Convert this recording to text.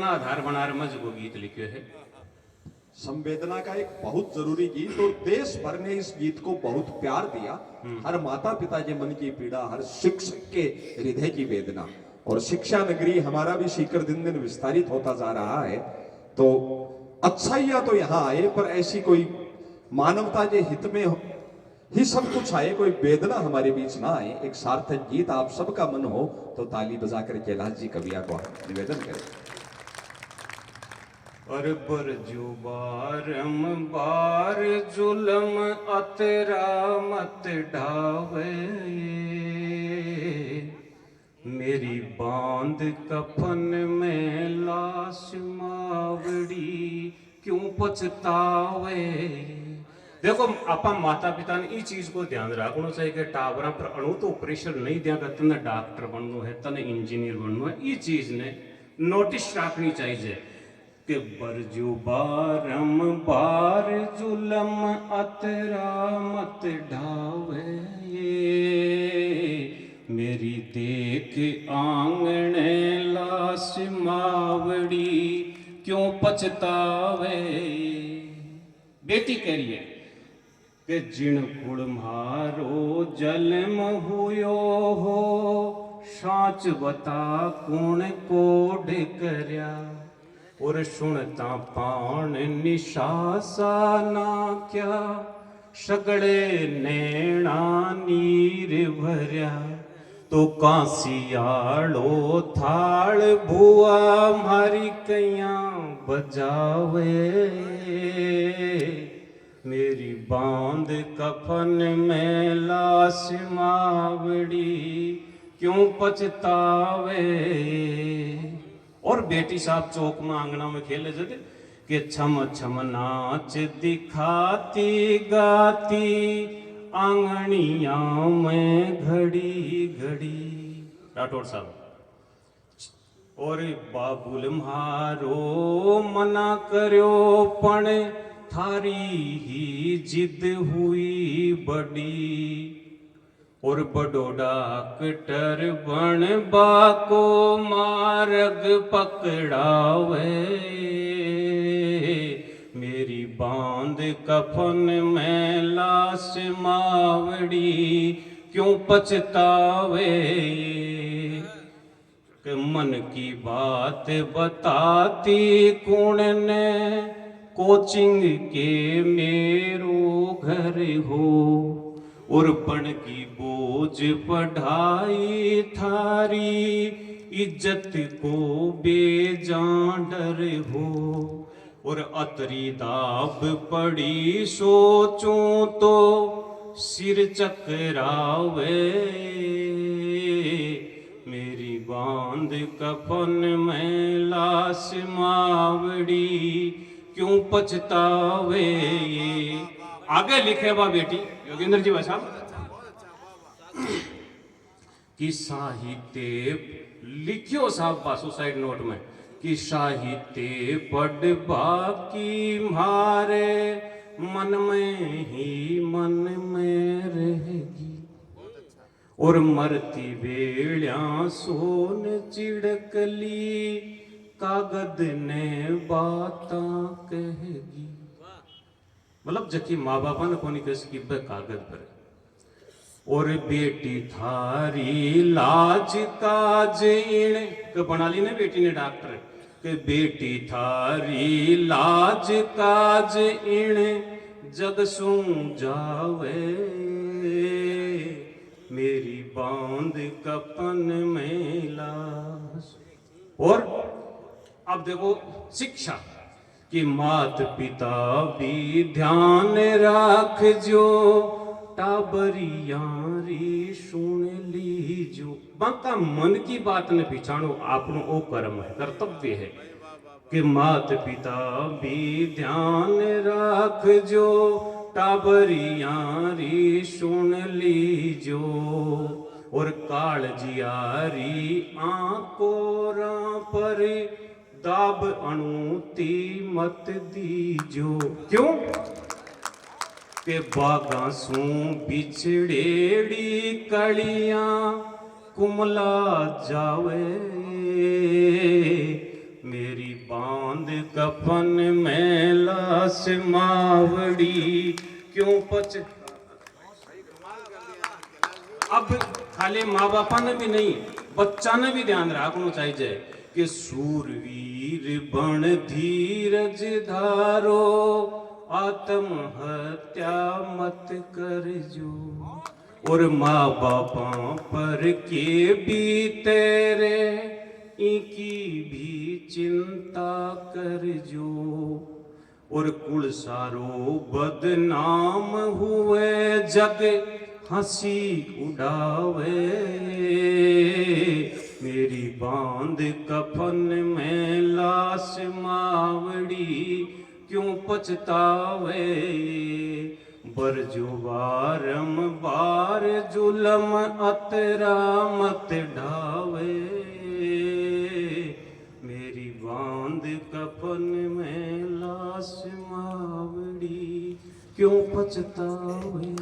संवेदना आधार बना मज को गीत लिखे है। संवेदना का एक बहुत जरूरी गीत, और देश भर ने इस गीत को बहुत प्यार दिया। हर माता पिता के मन की पीड़ा, हर शिक्षक के हृदय की वेदना, और शिक्षा नगरी हमारा भी शिखर दिन दिन विस्तारित होता जा रहा है। तो अच्छाइयां तो यहाँ आए, पर ऐसी कोई मानवता के हित में ही सब कुछ आए, कोई वेदना हमारे बीच ना आए। एक सार्थक गीत आप सबका मन हो तो ताली बजाकर कैलाश जी कविया को निवेदन करें। और बरजू बारम बार जुलम अतरा मत ढावे, मेरी बांध कफन में लाश मावड़ी क्यों पछतावे। देखो आपा माता पिता ने इस चीज को ध्यान रखना चाहिए कि टावरा पर अणु तो प्रेशर नहीं देगा, तने डॉक्टर बनना है, तने इंजीनियर बनना है, ये चीज ने नोटिस रखनी चाहिए कि बरजू बारम बार जुलम अतरा मत ढावे, मेरी देख आंगने लाश मावड़ी क्यों पछतावे। बेटी कह रही है कि जिन कुड़ मारो जन्म हुयो हो, साच बता कुण कोड करया, और सुनता पान निशासा ना क्या, सगड़े नैना नीर भरया, तो कांसियाड़ो थाल भुआ मारी कैया बजावे, मेरी बांध कफन में लाश मावड़ी क्यों पछतावे। और बेटी साहब चौक में आंगना में खेले जाते कि छम छम नाच दिखाती गाती, आंगनिया में घड़ी घड़ी। राठौड़ साहब और बाबुल म्हारो मना करो पण थारी ही जिद हुई बड़ी, और बड़ो डॉक्टर बन बाको मार्ग पकड़ावे, मेरी बांध कफन में लाश मावड़ी क्यों पछतावे। कि मन की बात बताती कौन ने, कोचिंग के मेरो घर हो, और पण की बोझ पढ़ाई थारी, इज्जत को बेजान डर हो, और अतरी दाब पड़ी सोचूं तो सिर चकरावे, मेरी बांध कफन में लाश मावड़ी क्यों पछतावे। आगे लिखे बा बेटी योगेंद्र जी भाषा कि साहित्य लिखियो साहब बासु साइड नोट में कि साहित्य पढ़ बाकी मारे मन में ही मन में रहेगी, और मरती बेड़िया सोन चिड़कली कागद ने बाता कहेगी। मतलब जबकि माँ बापा ने कोनी कस की कागज पर, और बेटी थारी लाज काज इण के बना ली ने बेटी ने डॉक्टर के, बेटी थारी लाज काज इण जग सू जावे, मेरी बांध कफन में लाश। और अब देखो शिक्षा कि मात पिता भी ध्यान राख जो, टाबरियारी सुन लीजो। बाका मन की बात ने पिछाणो आपनो ओ कर्म है, कर्तव्य है कि मात पिता भी ध्यान राख जो, टाबरियारी सुन लीजो, और कालजियारी आंकोरा पर दाब अणुती मत दीजो। क्यों के बागा सू बिछड़ेड़ी कलियां कुमला जावे, मेरी बांध कफन में लाश मावड़ी क्यों पच। अब खाली माँ बापा ने भी नहीं, बच्चा ने भी ध्यान रखना चाहिए कि सूरवीर बन धीरज धारो, आत्महत्या मत कर जो। और माँ बापा पर के भी तेरे इनकी भी चिंता कर जो। और कुल सारो बदनाम हुए जग हंसी उड़ावे, मेरी बांध कफन में लाश मावड़ी क्यों पछतावे। बरजो बारंबार जुलम अतरा मत ढावे, मेरी बांध कफन में लाश मावड़ी क्यों पछतावे।